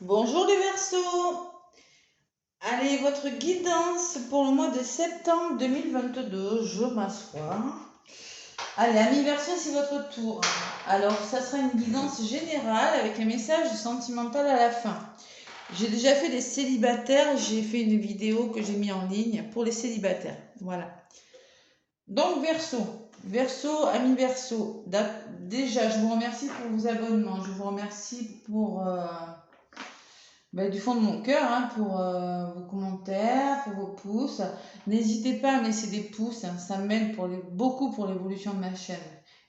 Bonjour les Verseaux. Allez, votre guidance pour le mois de septembre 2022. Je m'assois. Allez, amis Verseaux, c'est votre tour. Alors, ça sera une guidance générale avec un message sentimental à la fin. J'ai déjà fait des célibataires. J'ai fait une vidéo que j'ai mis en ligne pour les célibataires. Voilà. Donc, Verseaux, amis Verseaux. Déjà, je vous remercie pour vos abonnements. Je vous remercie pour... du fond de mon cœur, pour vos commentaires, pour vos pouces. N'hésitez pas à me laisser des pouces, ça m'aide beaucoup pour l'évolution de ma chaîne.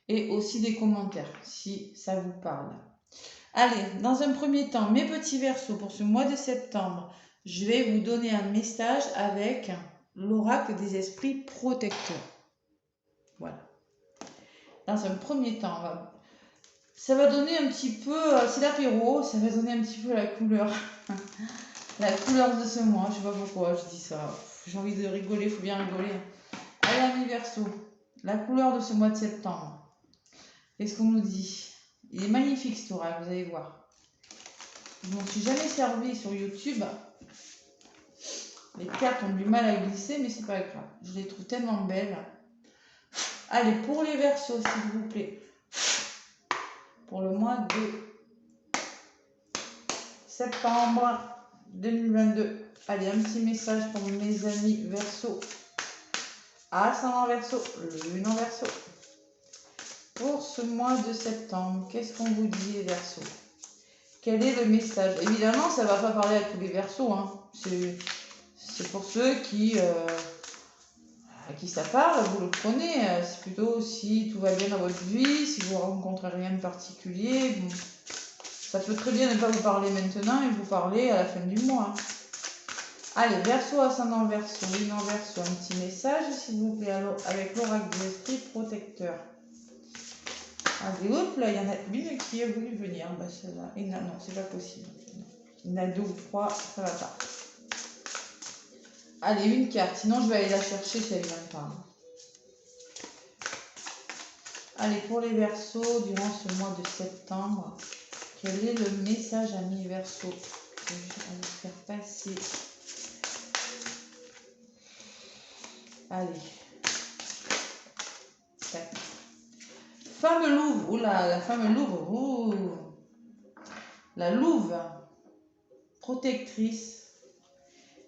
Et aussi des commentaires, si ça vous parle. Allez, dans un premier temps, mes petits Verseaux, pour ce mois de septembre, je vais vous donner un message avec l'oracle des esprits protecteurs. Voilà. Dans un premier temps, ça va donner un petit peu, c'est l'apéro, ça va donner un petit peu la couleur. La couleur de ce mois, je sais pas pourquoi je dis ça. J'ai envie de rigoler, il faut bien rigoler. Allez, amis Verseau, la couleur de ce mois de septembre. Qu'est-ce qu'on nous dit? Il est magnifique cet oracle, vous allez voir. Je m'en suis jamais servi sur YouTube. Les cartes ont du mal à glisser, mais c'est pas grave. Je les trouve tellement belles. Allez, pour les Verseaux, s'il vous plaît. Pour le mois de septembre 2022. Allez, un petit message pour mes amis Verseau. Ascendant Verseau, lune en Verseau. Pour ce mois de septembre, qu'est-ce qu'on vous dit les Verseaux? Quel est le message? Évidemment, ça ne va pas parler à tous les Verseaux. C'est pour ceux à qui ça parle, vous le prenez. C'est plutôt si tout va bien dans votre vie, si vous ne rencontrez rien de particulier. Bon, ça peut très bien ne pas vous parler maintenant et vous parler à la fin du mois. Allez, Verseau, ascendant Verseau, lune en Verseau, un petit message s'il vous plaît avec l'oracle des esprits protecteurs. Allez, hop, là, il y en a une qui a voulu venir. Celle-là, non, c'est pas possible. Il y en a deux ou trois, ça va pas. Allez, une carte, sinon je vais aller la chercher si elle vient pas. Allez, pour les Verseaux, durant ce mois de septembre, quel est le message amis Verseaux que je vais vous faire passer? Allez. Tac. Femme louve, oula, la femme louve, ouh. La louve, protectrice.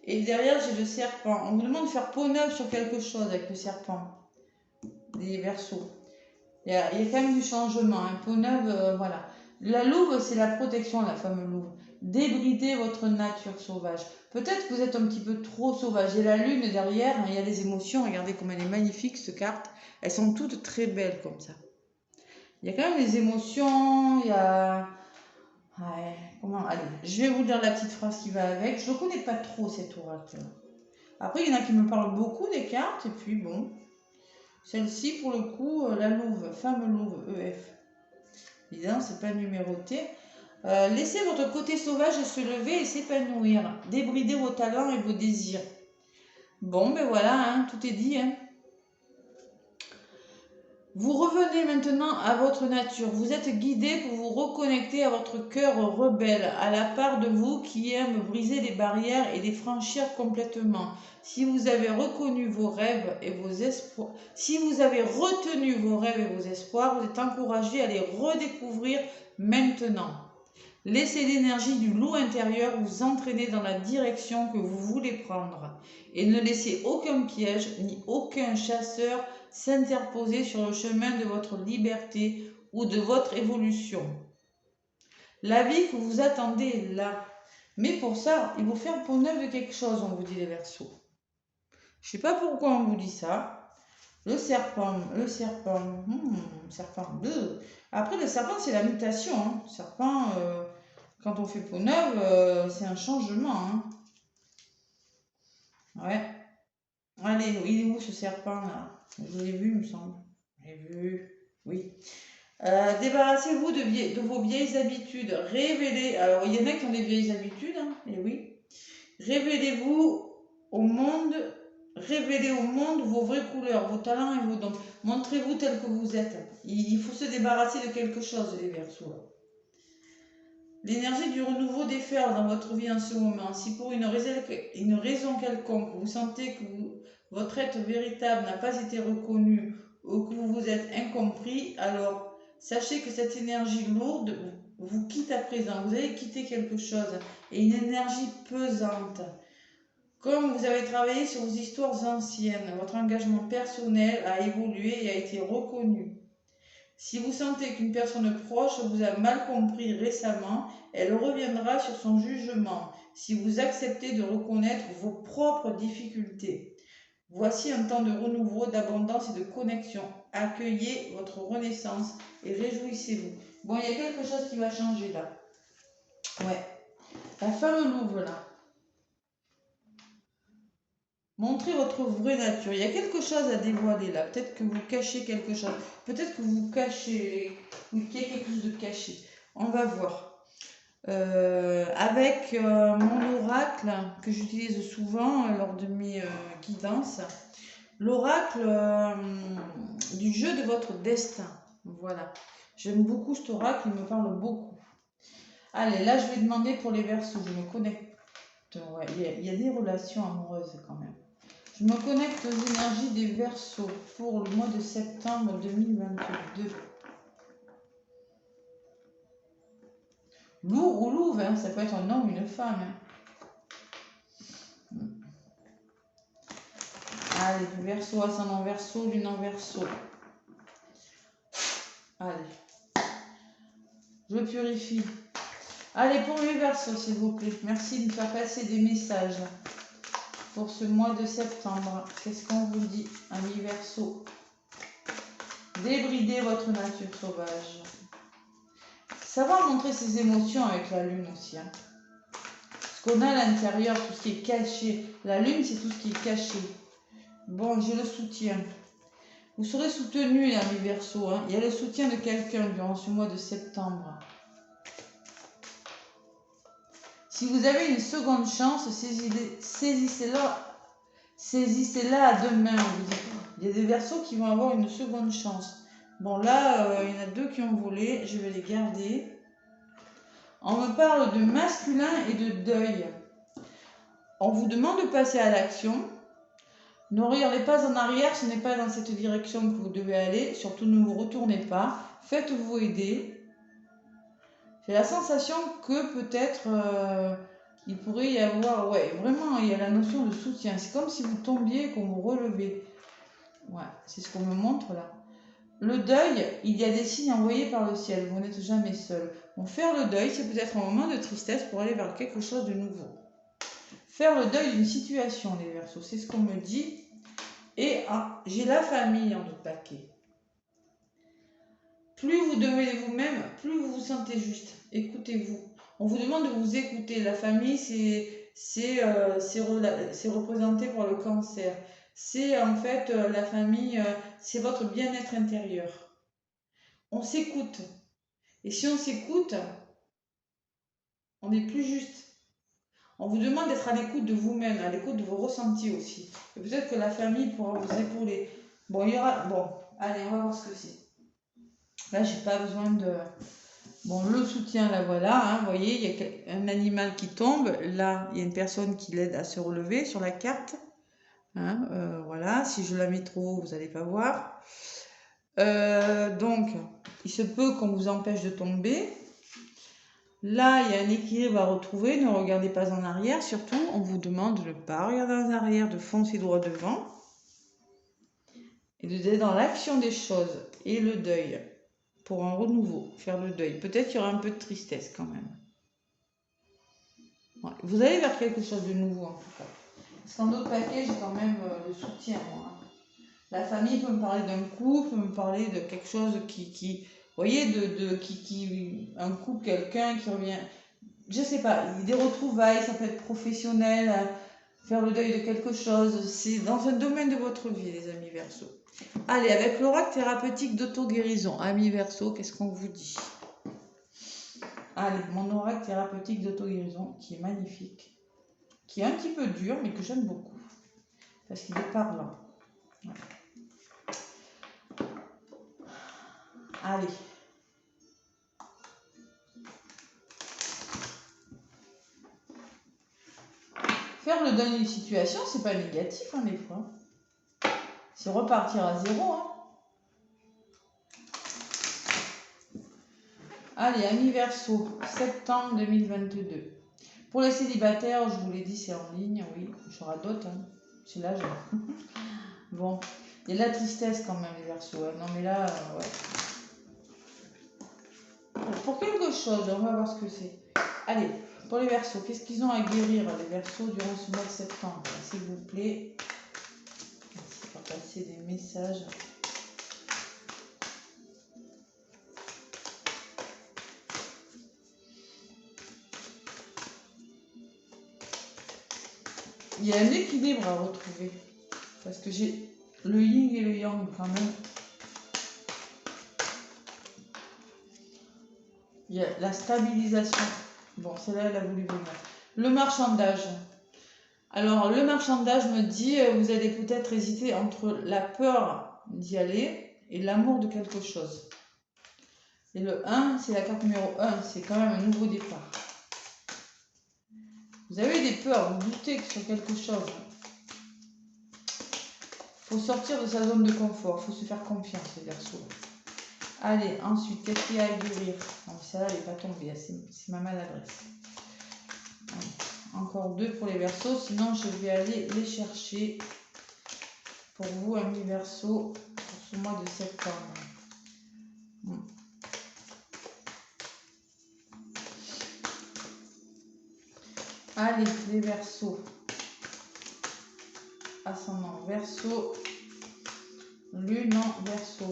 Et derrière, j'ai le serpent. On vous demande de faire peau neuve sur quelque chose avec le serpent. Des Verseaux. Il y a quand même du changement. Peau neuve, voilà. La louve, c'est la protection, la femme louve. Débridez votre nature sauvage. Peut-être que vous êtes un petit peu trop sauvage. Et la lune derrière, il y a les émotions. Regardez comme elle est magnifique, cette carte. Elles sont toutes très belles comme ça. Il y a quand même des émotions, il y a... Ouais, comment... Allez, je vais vous lire la petite phrase qui va avec. Je ne connais pas trop cet oracle. Après, il y en a qui me parlent beaucoup des cartes, et puis bon. Celle-ci, pour le coup, la louve, femme louve, EF. Évidemment, c'est pas numéroté. Laissez votre côté sauvage se lever et s'épanouir. Débridez vos talents et vos désirs. Bon, ben voilà, tout est dit. Vous revenez maintenant à votre nature. Vous êtes guidé pour vous reconnecter à votre cœur rebelle, à la part de vous qui aime briser les barrières et les franchir complètement. Si vous avez reconnu vos rêves et vos espoirs, si vous avez retenu vos rêves et vos espoirs, vous êtes encouragé à les redécouvrir maintenant. Laissez l'énergie du loup intérieur vous entraîner dans la direction que vous voulez prendre et ne laissez aucun piège ni aucun chasseur s'interposer sur le chemin de votre liberté ou de votre évolution. La vie que vous attendez est là. Mais pour ça, il faut faire peau neuve de quelque chose, on vous dit les Verseaux. Je ne sais pas pourquoi on vous dit ça. Le serpent. Serpent. Après, le serpent, c'est la mutation. Serpent, quand on fait peau neuve, c'est un changement. Ouais. Allez, il est où ce serpent là? Je l'ai vu, il me semble. J'ai vu. Oui. Débarrassez-vous de vos vieilles habitudes. Révélez. Alors, il y en a qui ont des vieilles habitudes, et oui. Révélez-vous au monde. Révélez au monde vos vraies couleurs, vos talents et vos dons. Montrez-vous tel que vous êtes. Il faut se débarrasser de quelque chose, les Verseaux. L'énergie du renouveau déferle dans votre vie en ce moment. Si pour une raison quelconque, vous sentez que votre être véritable n'a pas été reconnu ou que vous vous êtes incompris, alors sachez que cette énergie lourde vous quitte à présent. Vous allez quitter quelque chose et une énergie pesante. Comme vous avez travaillé sur vos histoires anciennes, votre engagement personnel a évolué et a été reconnu. Si vous sentez qu'une personne proche vous a mal compris récemment, elle reviendra sur son jugement si vous acceptez de reconnaître vos propres difficultés. Voici un temps de renouveau, d'abondance et de connexion. Accueillez votre renaissance et réjouissez-vous. Bon, il y a quelque chose qui va changer là. Ouais. La femme louve là. Montrez votre vraie nature. Il y a quelque chose à dévoiler là. Peut-être que vous cachez quelque chose. Peut-être que vous cachez, qu'il y a quelque chose de caché. On va voir. Avec mon oracle que j'utilise souvent lors de mes guidances, l'oracle du jeu de votre destin. Voilà. J'aime beaucoup cet oracle, il me parle beaucoup. Allez, là je vais demander pour les Verseaux. Je me connecte. Ouais, il y a des relations amoureuses quand même. Je me connecte aux énergies des Verseaux pour le mois de septembre 2022. Lourd ou louve, hein, ça peut être un homme ou une femme. Hein. Allez, Verseau, ascendant Verseau, lune en Verseau. Allez. Je purifie. Allez, pour les Verseaux, s'il vous plaît. Merci de me faire passer des messages pour ce mois de septembre. Qu'est-ce qu'on vous dit, amis Verseaux? Débridez votre nature sauvage. Savoir montrer ses émotions avec la lune aussi. Hein. Ce qu'on a à l'intérieur, tout ce qui est caché. La lune, c'est tout ce qui est caché. Bon, je le soutiens. Vous serez soutenu, les amis Verseaux. Hein. Il y a le soutien de quelqu'un durant ce mois de septembre. Si vous avez une seconde chance, saisissez-la. Saisissez-la à deux mains. Il y a des Verseaux qui vont avoir une seconde chance. Bon, là, il y en a deux qui ont volé. Je vais les garder. On me parle de masculin et de deuil. On vous demande de passer à l'action. Ne regardez pas en arrière, ce n'est pas dans cette direction que vous devez aller. Surtout ne vous retournez pas. Faites-vous aider. J'ai la sensation que peut-être il pourrait y avoir, ouais, vraiment, il y a la notion de soutien. C'est comme si vous tombiez et qu'on vous relevait. Ouais, c'est ce qu'on me montre là. Le deuil, il y a des signes envoyés par le ciel. Vous n'êtes jamais seul. Bon, faire le deuil, c'est peut-être un moment de tristesse pour aller vers quelque chose de nouveau. Faire le deuil d'une situation, les Verseaux, c'est ce qu'on me dit. Et j'ai la famille en d'autres paquets. Plus vous devenez vous-même, plus vous vous sentez juste. Écoutez-vous. On vous demande de vous écouter. La famille, c'est représenté par le cancer. C'est en fait la famille, c'est votre bien-être intérieur. On s'écoute. Et si on s'écoute, on est plus juste. On vous demande d'être à l'écoute de vous-même, à l'écoute de vos ressentis aussi. Et peut-être que la famille pourra vous épauler. Bon, il y aura. Bon, allez, on va voir ce que c'est. Là, j'ai pas besoin de. Bon, le soutien, là, voilà. Hein, vous voyez, il y a un animal qui tombe. Là, il y a une personne qui l'aide à se relever sur la carte. Hein, voilà. Si je la mets trop haut, vous n'allez pas voir. Donc, il se peut qu'on vous empêche de tomber. Là, il y a un équilibre à retrouver. Ne regardez pas en arrière. Surtout, on vous demande de ne pas regarder en arrière, de foncer droit devant. Et d'être dans l'action des choses et le deuil. Pour un renouveau, faire le deuil. Peut-être qu'il y aura un peu de tristesse quand même. Ouais. Vous allez vers quelque chose de nouveau en tout cas. Parce qu'en d'autres paquets, j'ai quand même le soutien. Moi. La famille peut me parler d'un couple, peut me parler de quelque chose qui vous voyez, un couple, quelqu'un qui revient. Je sais pas, des retrouvailles, ça peut être professionnel, faire le deuil de quelque chose. C'est dans un domaine de votre vie, les amis Verseaux. Allez, avec l'oracle thérapeutique d'auto-guérison, amis Verseaux, qu'est-ce qu'on vous dit? Allez, mon oracle thérapeutique d'auto-guérison, qui est magnifique, qui est un petit peu dur, mais que j'aime beaucoup, parce qu'il est parlant. Ouais. Allez. Faire le deuil d'une situation, c'est pas négatif, hein, des fois. C'est repartir à zéro, hein. Allez, amis Verseau, septembre 2022. Pour les célibataires, je vous l'ai dit, c'est en ligne, oui. J'aurai d'autres, hein. C'est l'âge. Bon, il y a de la tristesse quand même, les Verseaux. Hein. Non, mais là, ouais. Pour quelque chose, on va voir ce que c'est. Allez, pour les Verseaux, qu'est-ce qu'ils ont à guérir, les Verseaux, durant ce mois de septembre? S'il vous plaît. Merci pour passer des messages. Il y a un équilibre à retrouver. Parce que j'ai le yin et le yang quand même. Il y a la stabilisation. Bon, celle-là, elle a voulu venir. Le marchandage. Alors, le marchandage me dit, vous allez peut-être hésiter entre la peur d'y aller et l'amour de quelque chose. Et le 1, c'est la carte numéro 1, c'est quand même un nouveau départ. Vous avez des peurs, vous doutez sur quelque chose. Il faut sortir de sa zone de confort, il faut se faire confiance, les Verseaux. Allez, ensuite, qu'est-ce qu'il y a à guérir? Non, celle-là, elle n'est pas tombée, c'est ma maladresse. Allez, encore 2 pour les Verseaux, sinon je vais aller les chercher pour vous, amis Verseaux, pour ce mois de septembre. Allez, les Verseaux. Ascendant Verseau, Lune en Verseau.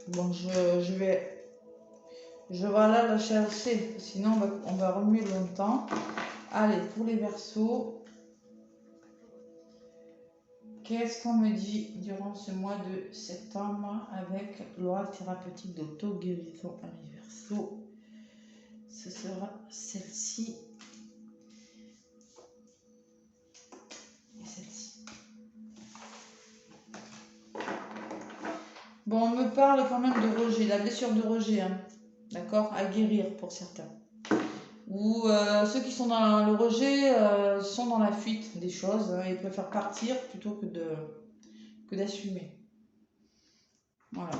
Bon, je vais là la chercher, sinon on va remuer longtemps. Allez, pour les Verseaux, qu'est-ce qu'on me dit durant ce mois de septembre avec l'oracle thérapeutique d'auto-guérison, amis Verseaux? Ce sera celle-ci et celle-ci. Bon, on me parle quand même de rejet, la blessure de rejet, hein, d'accord, à guérir pour certains. Ou ceux qui sont dans le rejet sont dans la fuite des choses, hein, ils préfèrent partir plutôt que d'assumer. Voilà.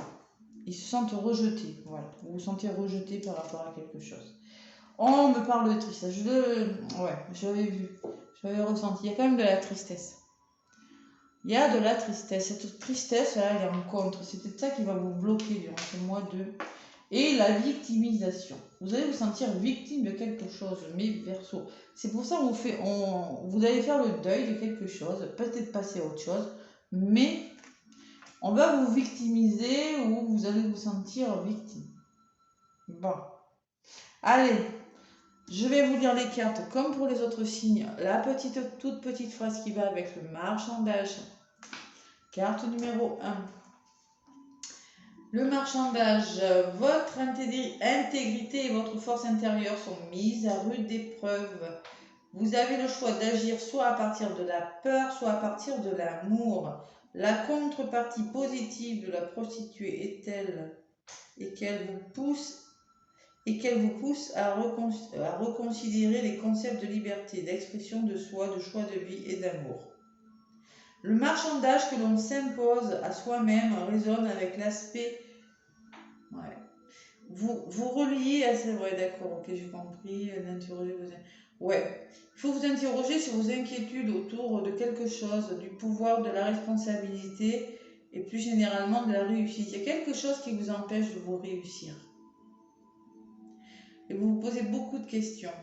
Ils se sentent rejetés, voilà. Vous vous sentez rejeté par rapport à quelque chose. On me parle de tristesse. Ouais, j'avais vu, j'avais ressenti. Il y a quand même de la tristesse. Il y a de la tristesse. Cette tristesse, là, elle est en contre. C'est peut-être ça qui va vous bloquer durant ce mois de... Et la victimisation. Vous allez vous sentir victime de quelque chose, mes Verseaux. C'est pour ça qu'on vous allez faire le deuil de quelque chose, peut-être passer à autre chose, mais on va vous victimiser ou vous allez vous sentir victime. Bon. Allez, je vais vous lire les cartes comme pour les autres signes. La toute petite phrase qui va avec le marchandage. Carte numéro 1. Le marchandage, votre intégrité et votre force intérieure sont mises à rude épreuve. Vous avez le choix d'agir soit à partir de la peur, soit à partir de l'amour. La contrepartie positive de la prostituée est-elle et qu'elle vous pousse à reconsidérer les concepts de liberté, d'expression de soi, de choix de vie et d'amour. Le marchandage que l'on s'impose à soi-même résonne avec l'aspect... Ouais. Vous reliez à... C'est vrai, d'accord, ok, j'ai compris. Ouais. Il faut vous interroger sur vos inquiétudes autour de quelque chose, du pouvoir, de la responsabilité et plus généralement de la réussite. Il y a quelque chose qui vous empêche de vous réussir. Et vous vous posez beaucoup de questions.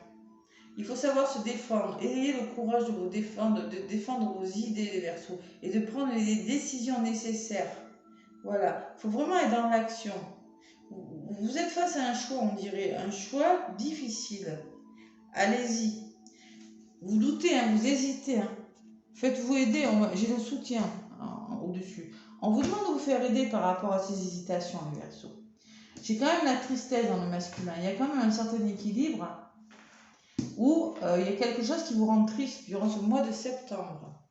Il faut savoir se défendre. Ayez le courage de vous défendre, de défendre vos idées, les Verseaux, et de prendre les décisions nécessaires. Voilà. Il faut vraiment être dans l'action. Vous êtes face à un choix, on dirait, un choix difficile. Allez-y. Vous doutez, hein, vous hésitez. Hein. Faites-vous aider. J'ai le soutien au-dessus. On vous demande de vous faire aider par rapport à ces hésitations, les Verseaux. J'ai quand même la tristesse dans le masculin. Il y a quand même un certain équilibre où il y a quelque chose qui vous rend triste durant ce mois de septembre.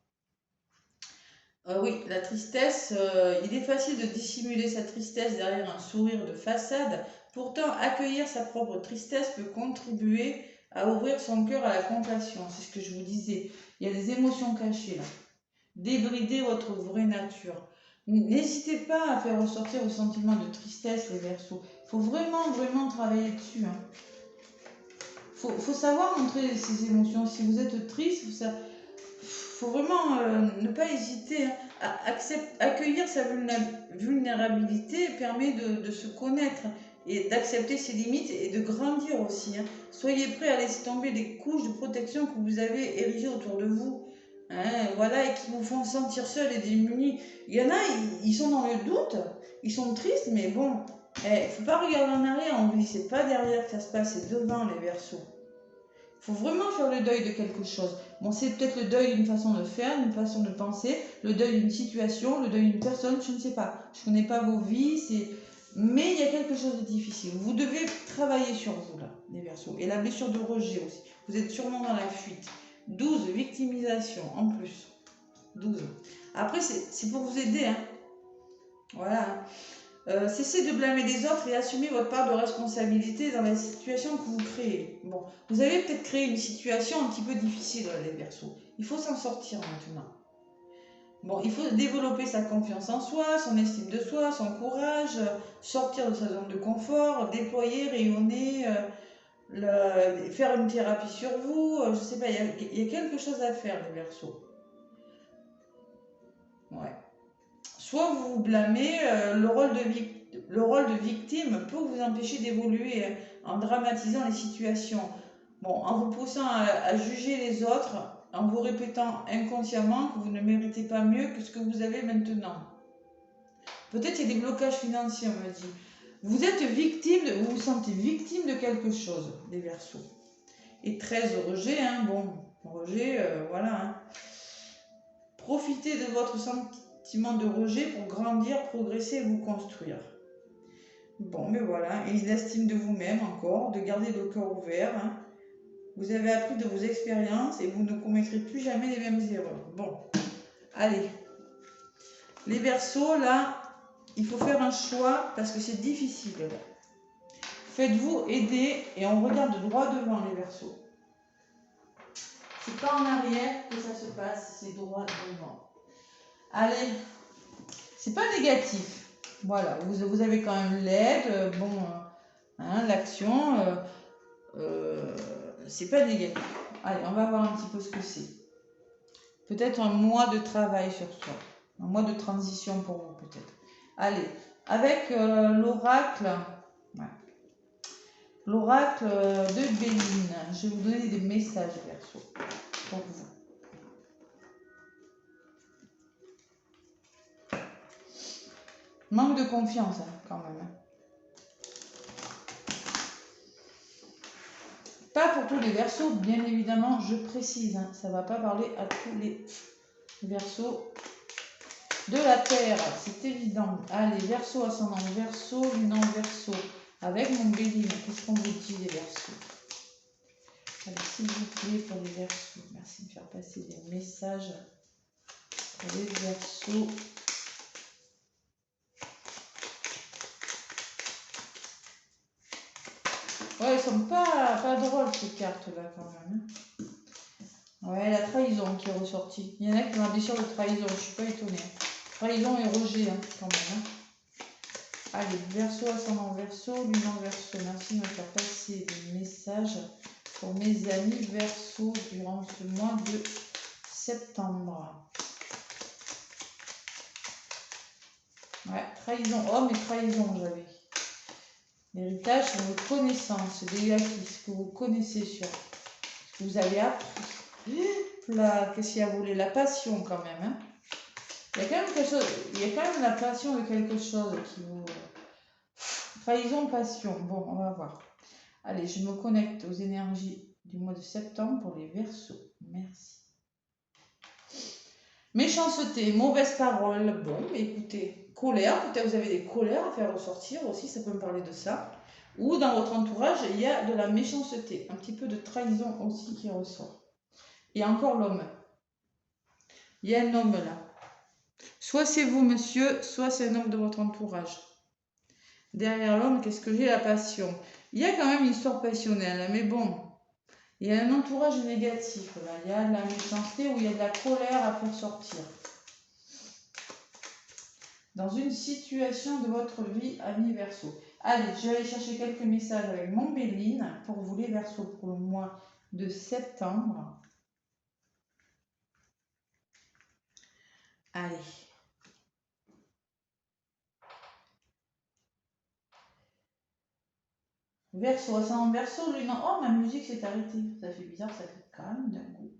Oui, la tristesse, il est facile de dissimuler sa tristesse derrière un sourire de façade. Pourtant, accueillir sa propre tristesse peut contribuer à ouvrir son cœur à la compassion. C'est ce que je vous disais. Il y a des émotions cachées là. Débrider votre vraie nature. N'hésitez pas à faire ressortir vos sentiments de tristesse, les Verseaux. Il faut vraiment, vraiment travailler dessus. Hein. Faut savoir montrer ses émotions. Si vous êtes triste, faut vraiment ne pas hésiter. Hein. Accueillir sa vulnérabilité permet de se connaître et d'accepter ses limites et de grandir aussi. Hein. Soyez prêts à laisser tomber les couches de protection que vous avez érigées autour de vous. Hein, voilà, et qui vous font sentir seul et démunis. Il y en a, ils sont dans le doute, ils sont tristes, mais bon, faut pas regarder en arrière, on vous dit c'est pas derrière que ça se passe, c'est devant les Verseaux. Il faut vraiment faire le deuil de quelque chose. Bon, c'est peut-être le deuil d'une façon de faire, d'une façon de penser, le deuil d'une situation, le deuil d'une personne, je ne sais pas. Je ne connais pas vos vies, mais il y a quelque chose de difficile. Vous devez travailler sur vous, là, les Verseaux. Et la blessure de rejet aussi. Vous êtes sûrement dans la fuite. 12, victimisation, en plus. 12. Après, c'est pour vous aider, hein. Voilà. Cessez de blâmer les autres et assumez votre part de responsabilité dans la situation que vous créez. Bon, vous avez peut-être créé une situation un petit peu difficile, les Verseaux. Il faut s'en sortir maintenant. Bon, il faut développer sa confiance en soi, son estime de soi, son courage, sortir de sa zone de confort, déployer, rayonner, faire une thérapie sur vous. Je sais pas, il y a quelque chose à faire, les Verseaux. Ouais. Soit vous vous blâmez, le rôle de victime peut vous empêcher d'évoluer en dramatisant les situations. Bon, en vous poussant à juger les autres, en vous répétant inconsciemment que vous ne méritez pas mieux que ce que vous avez maintenant. Peut-être il y a des blocages financiers, on me dit. Vous êtes victime, vous vous sentez victime de quelque chose, les Verseaux. Et 13 rejet, hein, bon, rejet, voilà. Hein. Profitez de votre sentiment de rejet pour grandir, progresser et vous construire. Bon, mais voilà, et l'estime de vous-même encore, de garder le cœur ouvert. Hein. Vous avez appris de vos expériences et vous ne commettrez plus jamais les mêmes erreurs. Bon, allez. Les Verseaux, là, il faut faire un choix parce que c'est difficile. Là. Faites-vous aider et on regarde droit devant les Verseaux. C'est pas en arrière que ça se passe, c'est droit devant. Allez, c'est pas négatif. Voilà, vous avez quand même l'aide, bon, hein, l'action, c'est pas négatif. Allez, on va voir un petit peu ce que c'est. Peut-être un mois de travail sur soi, un mois de transition pour vous peut-être. Allez, avec l'oracle, ouais. L'oracle de Béline, je vais vous donner des messages Verseaux pour vous. Manque de confiance hein, quand même. Hein. Pas pour tous les Verseaux, bien évidemment, je précise, hein, ça ne va pas parler à tous les Verseaux de la Terre, c'est évident. Allez, Verseau, ascendant Verseau, lune en Verseau, avec mon Béline, qu'est-ce qu'on vous dit les Verseaux? Allez, s'il vous plaît, pour les Verseaux, merci de me faire passer des messages pour les Verseaux. Ouais, elles sont pas drôles ces cartes-là quand même. Ouais, la trahison qui est ressortie. Il y en a qui ont la blessure de trahison, je ne suis pas étonnée. Trahison et rejet hein, quand même. Hein. Allez, Verseau, ascendant Verseau, lune en Verseau. Merci de me faire passer des messages pour mes amis Verseau durant ce mois de septembre. Ouais, trahison, homme et trahison j'avais. L'héritage, c'est vos connaissances, des acquis, ce que vous connaissez sur ce que vous avez appris. Là, qu'est-ce qu'il y a volé? La passion quand même. Hein. Il y a quand même quelque chose, il y a quand même la passion de quelque chose qui vous... Trahison, passion. Bon, on va voir. Allez, je me connecte aux énergies du mois de septembre pour les Verseaux. Merci. Méchanceté, mauvaise parole. Bon, écoutez, colère. Peut-être vous avez des colères à faire ressortir aussi, ça peut me parler de ça. Ou dans votre entourage, il y a de la méchanceté. Un petit peu de trahison aussi qui ressort. Et encore l'homme. Il y a un homme là. Soit c'est vous, monsieur, soit c'est un homme de votre entourage. Derrière l'homme, qu'est-ce que j'ai? La passion. Il y a quand même une histoire passionnelle, hein, mais bon, il y a un entourage négatif. Là. Il y a de la méchanceté ou il y a de la colère à faire sortir. Dans une situation de votre vie, amis Verseau. Allez, je vais aller chercher quelques messages avec mon Béline pour vous les Verseaux pour le mois de septembre. Allez. Verseau, ça en Verseau, lui, non. Oh, ma musique s'est arrêtée. Ça fait bizarre, ça fait calme d'un coup.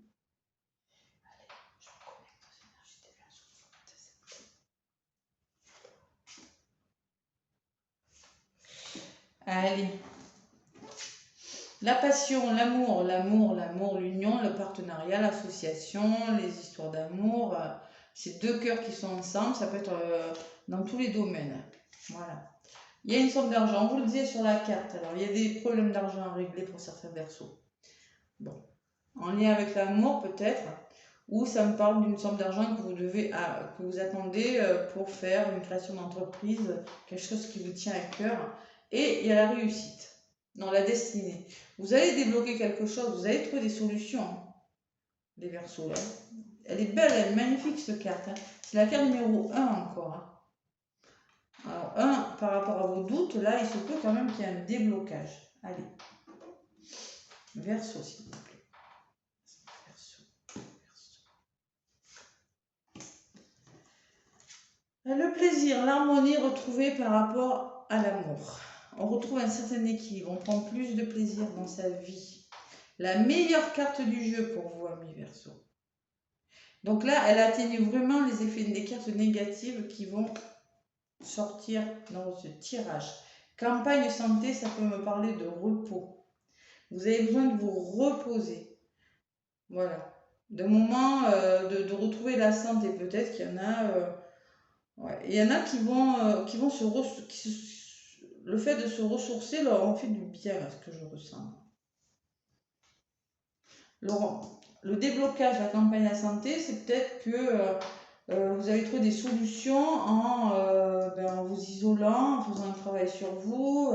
Allez, je me connecte aux énergies des Verseaux. Allez. La passion, l'amour, l'union, le partenariat, l'association, les histoires d'amour, c'est deux cœurs qui sont ensemble, ça peut être dans tous les domaines. Voilà. Il y a une somme d'argent, on vous le disait sur la carte, alors il y a des problèmes d'argent à régler pour certains Verseaux. Bon, en lien avec l'amour peut-être, ou ça me parle d'une somme d'argent que que vous attendez pour faire une création d'entreprise, quelque chose qui vous tient à cœur, et il y a la réussite. Non, la destinée. Vous allez débloquer quelque chose, vous allez trouver des solutions. Hein, les Verseaux, là. Elle est belle, elle est magnifique, cette carte. Hein. C'est la carte numéro 1 encore. Hein. Alors, 1, par rapport à vos doutes, là, il se peut quand même qu'il y ait un déblocage. Allez. Verseau, s'il vous plaît. Verseau. Le plaisir, l'harmonie retrouvée par rapport à l'amour. On retrouve un certain équilibre, on prend plus de plaisir dans sa vie. La meilleure carte du jeu pour vous, amis Verseau. Donc là, elle atténue vraiment les effets des cartes négatives qui vont sortir dans ce tirage. Campagne santé, ça peut me parler de repos. Vous avez besoin de vous reposer. Voilà. De moments de retrouver la santé. Peut-être qu'il y en a... ouais. Il y en a qui vont le fait de se ressourcer leur en fait du bien, à ce que je ressens. Laurent, le déblocage, la campagne à santé, c'est peut-être que vous avez trouvé des solutions en vous isolant, en faisant un travail sur vous.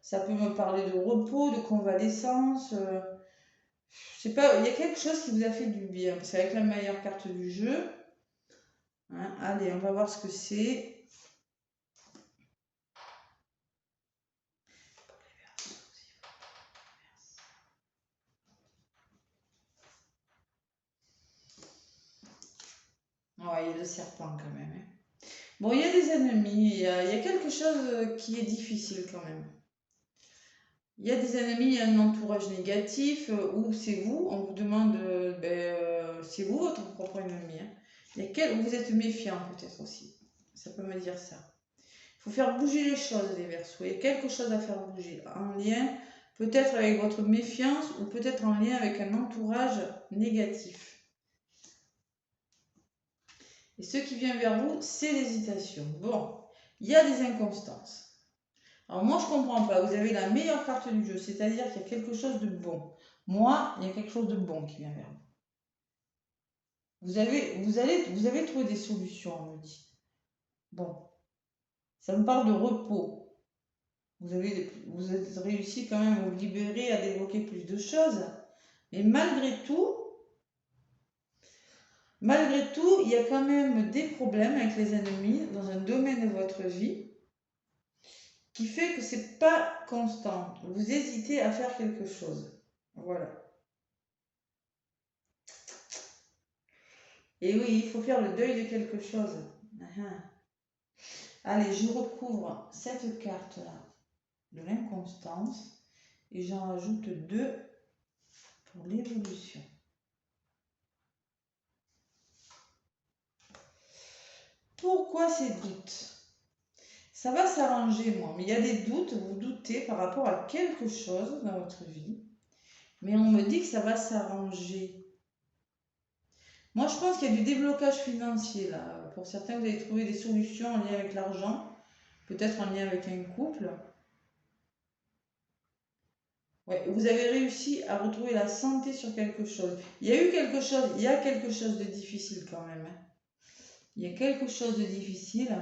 Ça peut me parler de repos, de convalescence. Je sais pas, il y a quelque chose qui vous a fait du bien. C'est avec la meilleure carte du jeu. Hein, allez, on va voir ce que c'est. Ouais, il y a le serpent quand même. Hein. Bon, il y a des ennemis, il y a quelque chose qui est difficile quand même. Il y a des ennemis, il y a un entourage négatif, ou c'est vous, on vous demande, c'est vous votre propre ennemi. Hein. Vous êtes méfiant peut-être aussi, ça peut me dire ça. Il faut faire bouger les choses, les Verseaux, il y a quelque chose à faire bouger, en lien peut-être avec votre méfiance, ou peut-être en lien avec un entourage négatif. Et ce qui vient vers vous, c'est l'hésitation. Bon, il y a des inconstances. Alors moi, je ne comprends pas. Vous avez la meilleure carte du jeu, c'est-à-dire qu'il y a quelque chose de bon. Moi, il y a quelque chose de bon qui vient vers vous. Vous avez trouvé des solutions, on me dit. Bon, ça me parle de repos. Vous avez réussi quand même à vous libérer, à débloquer plus de choses. Mais malgré tout, il y a quand même des problèmes avec les ennemis dans un domaine de votre vie qui fait que c'est pas constant. Vous hésitez à faire quelque chose. Voilà. Et oui, il faut faire le deuil de quelque chose. Allez, je recouvre cette carte-là de l'inconstance et j'en rajoute 2 pour l'évolution. Pourquoi ces doutes? Ça va s'arranger, moi, mais il y a des doutes, vous doutez par rapport à quelque chose dans votre vie, mais on me dit que ça va s'arranger. Moi, je pense qu'il y a du déblocage financier, là. Pour certains, vous allez trouver des solutions en lien avec l'argent, peut-être en lien avec un couple. Ouais, vous avez réussi à retrouver la santé sur quelque chose. Il y a quelque chose de difficile quand même. Hein. Il y a quelque chose de difficile.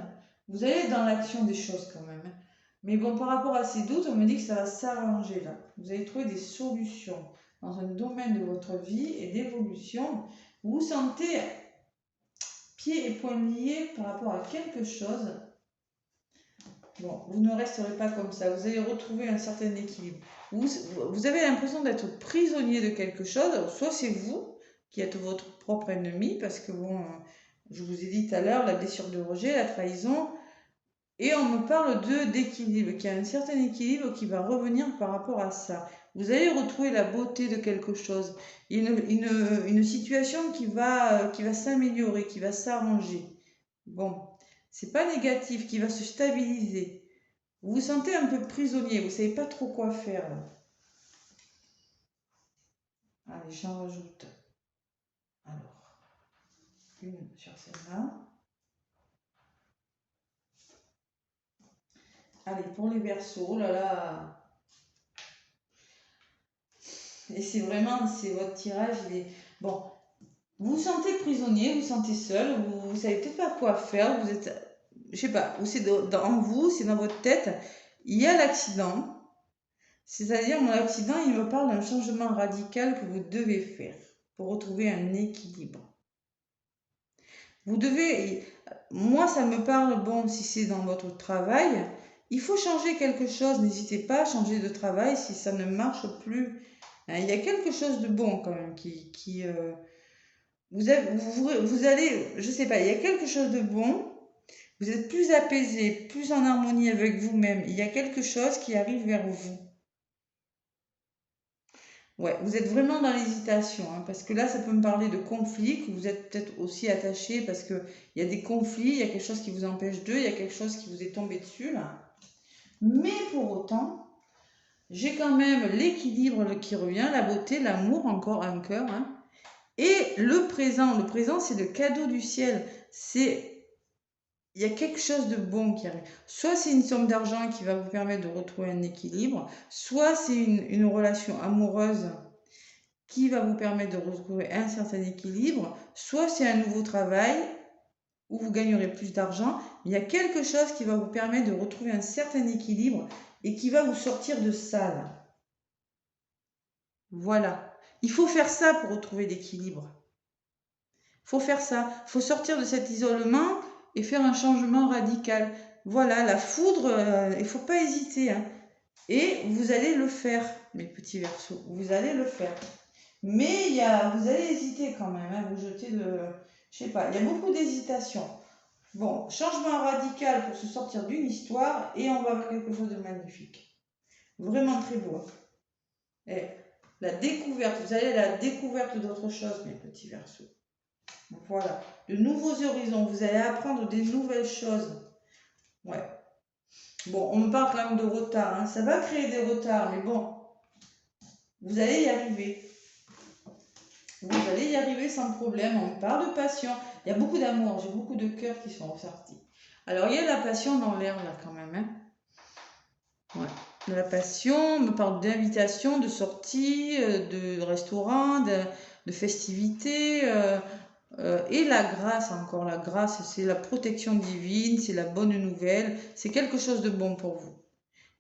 Vous allez être dans l'action des choses quand même, hein. Mais bon, par rapport à ces doutes, on me dit que ça va s'arranger là. Vous allez trouver des solutions dans un domaine de votre vie et d'évolution. Vous vous sentez pieds et poings liés par rapport à quelque chose. Bon, vous ne resterez pas comme ça. Vous allez retrouver un certain équilibre. Vous avez l'impression d'être prisonnier de quelque chose. Alors, soit c'est vous qui êtes votre propre ennemi, parce que bon, je vous ai dit tout à l'heure, la blessure de rejet, la trahison, et on me parle d'équilibre, qu'il y a un certain équilibre qui va revenir par rapport à ça. Vous allez retrouver la beauté de quelque chose, une situation qui va s'améliorer, qui va s'arranger. Bon, c'est pas négatif, qui va se stabiliser. Vous vous sentez un peu prisonnier, vous savez pas trop quoi faire là. Allez, j'en rajoute. Alors, une sur celle-là. Allez, pour les Verseaux, oh là là. Et c'est vraiment, c'est votre tirage, il est... Bon, vous vous sentez prisonnier, vous vous sentez seul, vous savez peut-être pas quoi faire, vous êtes... Je sais pas, ou c'est dans vous, c'est dans votre tête. Il y a l'accident. C'est-à-dire, mon accident, il me parle d'un changement radical que vous devez faire pour retrouver un équilibre. Vous devez, moi ça me parle, bon, si c'est dans votre travail, il faut changer quelque chose, n'hésitez pas à changer de travail si ça ne marche plus. Hein, il y a quelque chose de bon quand même vous allez, je sais pas, il y a quelque chose de bon, vous êtes plus apaisé, plus en harmonie avec vous-même, il y a quelque chose qui arrive vers vous. Ouais, vous êtes vraiment dans l'hésitation, hein, parce que là, ça peut me parler de conflits, que vous êtes peut-être aussi attaché, parce qu'il y a des conflits, il y a quelque chose qui vous empêche d'eux, il y a quelque chose qui vous est tombé dessus, là. Mais pour autant, j'ai quand même l'équilibre qui revient, la beauté, l'amour, encore un cœur, hein. Et le présent. Le présent, c'est le cadeau du ciel. Il y a quelque chose de bon qui arrive. Soit c'est une somme d'argent qui va vous permettre de retrouver un équilibre, soit c'est une relation amoureuse qui va vous permettre de retrouver un certain équilibre, soit c'est un nouveau travail où vous gagnerez plus d'argent. Il y a quelque chose qui va vous permettre de retrouver un certain équilibre et qui va vous sortir de ça là. Voilà. Il faut faire ça pour retrouver l'équilibre. Il faut faire ça. Il faut sortir de cet isolement et faire un changement radical. Voilà, la foudre, il ne faut pas hésiter, hein. Et vous allez le faire, mes petits Verseaux. Vous allez le faire. Mais vous allez hésiter quand même, hein, vous jeter de... Je sais pas, il y a beaucoup d'hésitation. Bon, changement radical pour se sortir d'une histoire et on va avoir quelque chose de magnifique. Vraiment très beau. Et la découverte, vous allez à la découverte d'autre chose, mes petits Verseaux. Voilà, de nouveaux horizons, vous allez apprendre des nouvelles choses. Ouais. Bon, on me parle quand même de retard, hein. Ça va créer des retards, mais bon, vous allez y arriver. Vous allez y arriver sans problème. On parle de passion. Il y a beaucoup d'amour. J'ai beaucoup de cœurs qui sont ressortis. Alors, il y a la passion dans l'air, là, quand même, hein. Ouais. De la passion, on me parle d'invitation, de sortie, de restaurant, de festivités. Et la grâce, encore. La grâce, c'est la protection divine, c'est la bonne nouvelle. C'est quelque chose de bon pour vous.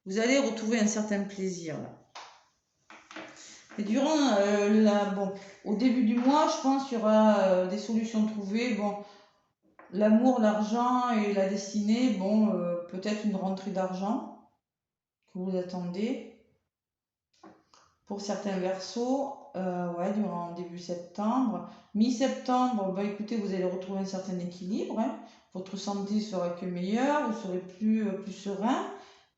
Vous allez retrouver un certain plaisir, là. Et durant bon, au début du mois, je pense qu'il y aura des solutions trouvées. Bon, l'amour, l'argent et la destinée, bon, peut-être une rentrée d'argent que vous attendez. Pour certains Verseaux, ouais, durant début septembre. Mi-septembre, bah, écoutez, vous allez retrouver un certain équilibre, hein. Votre santé sera que meilleure, vous serez plus serein.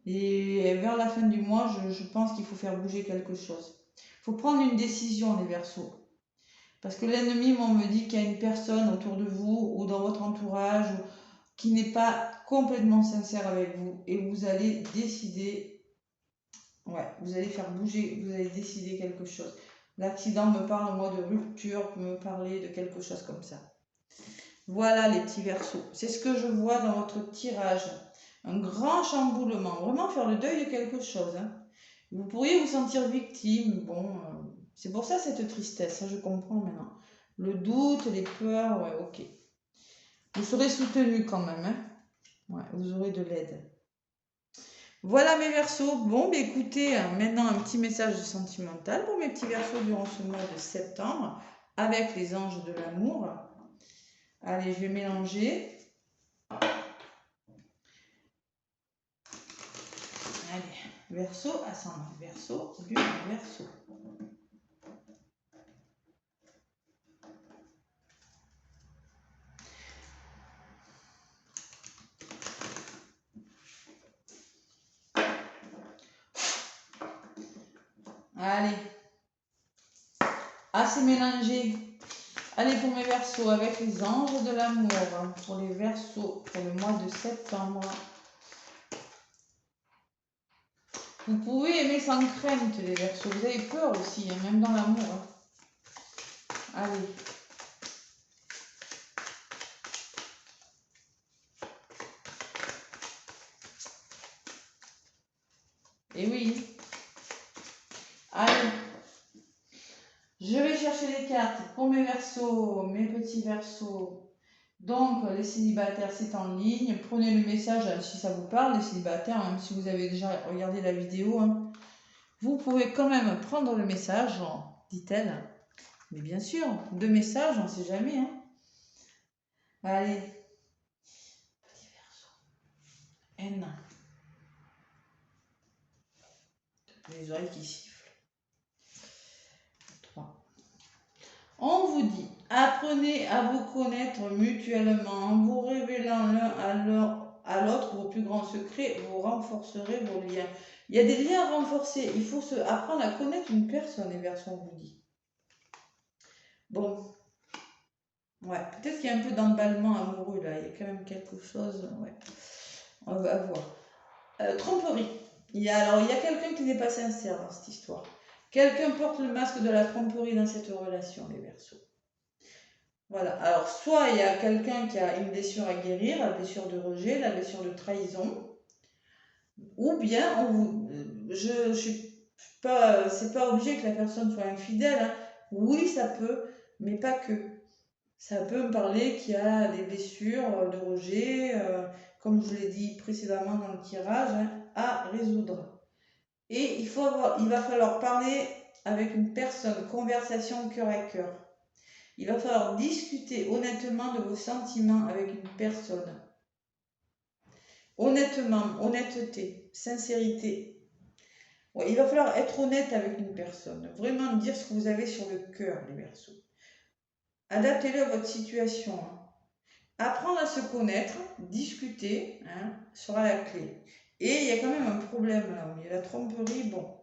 Et vers la fin du mois, je pense qu'il faut faire bouger quelque chose. Il faut prendre une décision, les Verseaux. Parce que l'ennemi, on me dit qu'il y a une personne autour de vous ou dans votre entourage qui n'est pas complètement sincère avec vous. Et vous allez décider, ouais, vous allez faire bouger, vous allez décider quelque chose. L'accident me parle, moi, de rupture, peut me parler de quelque chose comme ça. Voilà les petits Verseaux. C'est ce que je vois dans votre tirage. Un grand chamboulement. Vraiment faire le deuil de quelque chose, hein. Vous pourriez vous sentir victime. Bon, c'est pour ça cette tristesse, hein, je comprends maintenant. Le doute, les peurs, ouais, ok. Vous serez soutenu quand même. Hein. Ouais, vous aurez de l'aide. Voilà mes Verseaux. Bon, bah, écoutez, maintenant un petit message sentimental pour mes petits Verseaux durant ce mois de septembre avec les anges de l'amour. Allez, je vais mélanger. Allez, Verseau, ascendant Verseau, lune Verseau. Allez, assez mélangé. Allez pour mes Verseaux avec les anges de l'amour. Pour les Verseaux, pour le mois de septembre. Vous pouvez aimer sans crainte les Verseaux. Vous avez peur aussi, hein, même dans l'amour. Hein. Allez. Et oui. Allez. Je vais chercher les cartes pour mes Verseaux, mes petits Verseaux. Donc, les célibataires, c'est en ligne. Prenez le message si ça vous parle, les célibataires, même si vous avez déjà regardé la vidéo. Hein. Vous pouvez quand même prendre le message, dit-elle. Mais bien sûr, 2 messages, on ne sait jamais. Hein. Allez. Petit Verseau. N. Les oreilles qui sifflent. 3. On vous dit, apprenez à vous connaître mutuellement en vous révélant l'un à l'autre vos plus grands secrets, vous renforcerez vos liens. Il y a des liens renforcés. Il faut apprendre à connaître une personne, les Verseaux, on vous dit. Bon. Ouais, peut-être qu'il y a un peu d'emballement amoureux là. Il y a quand même quelque chose. Ouais. On va voir. Tromperie. Il y a quelqu'un qui n'est pas sincère dans cette histoire. Quelqu'un porte le masque de la tromperie dans cette relation, les Verseaux. Voilà. Alors, soit il y a quelqu'un qui a une blessure à guérir, la blessure de rejet, la blessure de trahison, ou bien je suis pas, c'est pas obligé que la personne soit infidèle. Hein. Oui, ça peut, mais pas que. Ça peut me parler qu'il y a des blessures de rejet, comme je l'ai dit précédemment dans le tirage, hein, à résoudre. Et il va falloir parler avec une personne, conversation cœur à cœur. Il va falloir discuter honnêtement de vos sentiments avec une personne. Honnêtement, honnêteté, sincérité. Ouais, il va falloir être honnête avec une personne. Vraiment dire ce que vous avez sur le cœur, les Verseaux. Adaptez-le à votre situation. Hein. Apprendre à se connaître, discuter, hein, sera la clé. Et il y a quand même un problème là. Il y a la tromperie, bon.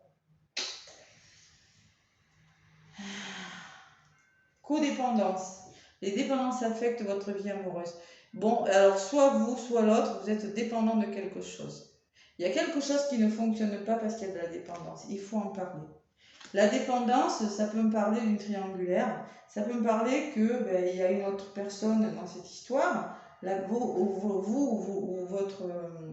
Codépendance. Les dépendances affectent votre vie amoureuse. Bon, alors soit vous, soit l'autre, vous êtes dépendant de quelque chose. Il y a quelque chose qui ne fonctionne pas parce qu'il y a de la dépendance. Il faut en parler. La dépendance, ça peut me parler d'une triangulaire. Ça peut me parler que il y a une autre personne dans cette histoire. Là, vous ou votre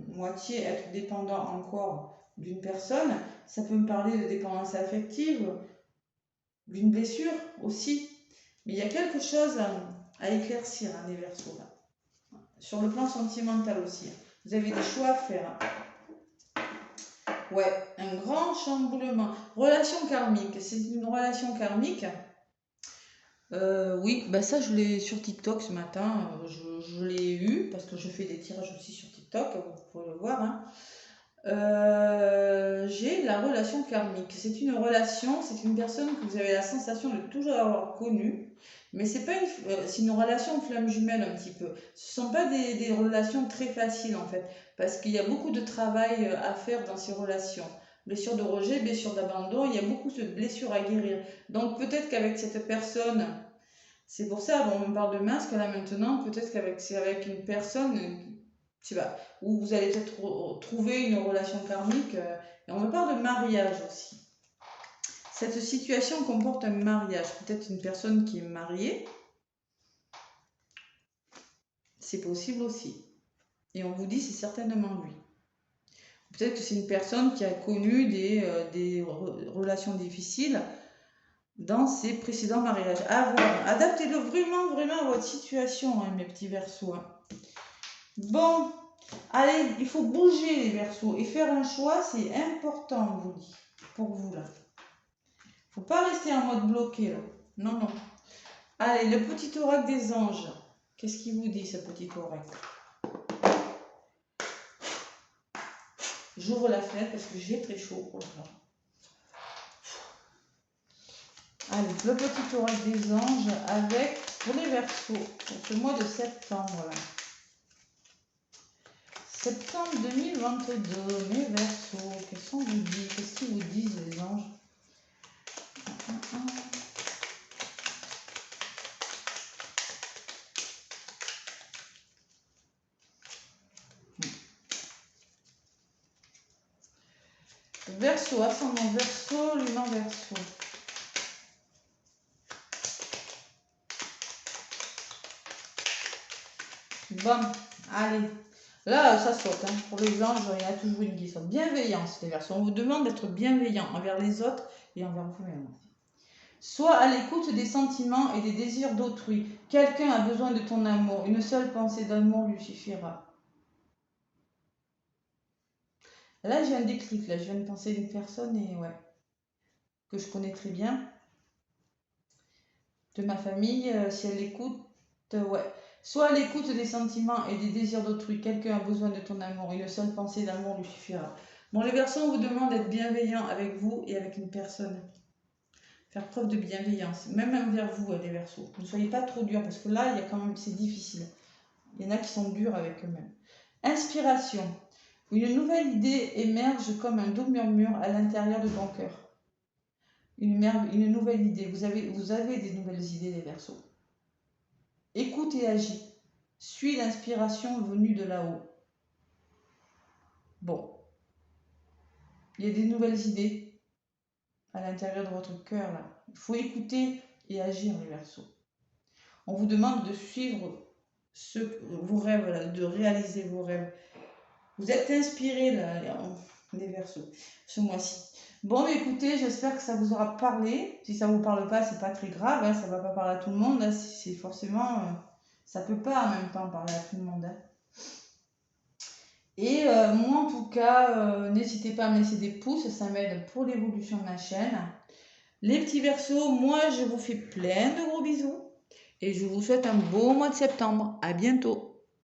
moitié être dépendant encore d'une personne. Ça peut me parler de dépendance affective, d'une blessure aussi. Mais il y a quelque chose à éclaircir, hein, les Verseaux. Là. Sur le plan sentimental aussi. Vous avez des choix à faire. Ouais, un grand chamboulement. Relation karmique. C'est une relation karmique. Oui, bah ça je l'ai sur TikTok ce matin. Je l'ai eu parce que je fais des tirages aussi sur TikTok. Vous pouvez le voir. Hein. J'ai la relation karmique. C'est une relation, c'est une personne que vous avez la sensation de toujours avoir connue, mais c'est pas c'est une relation flamme jumelle un petit peu. Ce sont pas des relations très faciles en fait, parce qu'il y a beaucoup de travail à faire dans ces relations. Blessure de rejet, blessure d'abandon, il y a beaucoup de blessures à guérir. Donc peut-être qu'avec cette personne, c'est pour ça, bon, on me parle de masque là maintenant, peut-être c'est avec une personne tu vois, où vous allez peut-être trouver une relation karmique. Et on me parle de mariage aussi. Cette situation comporte un mariage. Peut-être une personne qui est mariée. C'est possible aussi. Et on vous dit c'est certainement lui. Peut-être que c'est une personne qui a connu des relations difficiles dans ses précédents mariages. À voir. Adaptez-le vraiment à votre situation, hein, mes petits Verseaux. Hein. Bon, allez, il faut bouger les Verseaux et faire un choix, c'est important, je vous dis, pour vous là. Faut pas rester en mode bloqué là. Non, non. Allez, le petit oracle des anges. Qu'est-ce qu'il vous dit, ce petit oracle? J'ouvre la fenêtre parce que j'ai très chaud. Oh là. Allez, le petit oracle des anges avec, pour les Verseaux, pour ce mois de septembre. Là. Septembre 2022, mes Verseaux, qu'est-ce qu'on vous dit? Qu'est-ce qu'ils vous disent, les anges? Verseau, ascendant Verseau, lumin Verseau. Bon, allez. Là, ça saute. Hein. Pour les anges, il y a toujours une qui saute. Bienveillance, les Verseaux. On vous demande d'être bienveillant envers les autres et envers vous-même. Sois à l'écoute des sentiments et des désirs d'autrui. Quelqu'un a besoin de ton amour. Une seule pensée d'amour lui suffira. Là, j'ai un déclic. Là, je viens de penser à une personne et ouais, que je connais très bien. De ma famille, si elle écoute, ouais. Sois à l'écoute des sentiments et des désirs d'autrui. Quelqu'un a besoin de ton amour. Une seule pensée d'amour lui suffira. Bon, les Verseaux, on vous demande d'être bienveillant avec vous et avec une personne. Faire preuve de bienveillance, même envers vous, les Verseaux. Ne soyez pas trop durs, parce que là, il y a quand même, c'est difficile. Il y en a qui sont durs avec eux-mêmes. Inspiration. Une nouvelle idée émerge comme un doux murmure à l'intérieur de ton cœur. Une nouvelle idée. Vous avez des nouvelles idées, les Verseaux. Écoute et agis. Suis l'inspiration venue de là-haut. Bon. Il y a des nouvelles idées à l'intérieur de votre cœur, là. Il faut écouter et agir, les Verseaux. On vous demande de suivre vos rêves, là, de réaliser vos rêves. Vous êtes inspirés, là, les Verseaux, ce mois-ci. Bon, mais écoutez, j'espère que ça vous aura parlé. Si ça ne vous parle pas, c'est pas très grave. Hein, ça ne va pas parler à tout le monde. Hein, c'est forcément... ça ne peut pas en même temps parler à tout le monde. Hein. Et moi, en tout cas, n'hésitez pas à me laisser des pouces. Ça m'aide pour l'évolution de ma chaîne. Les petits Verseaux, moi, je vous fais plein de gros bisous. Et je vous souhaite un beau mois de septembre. À bientôt.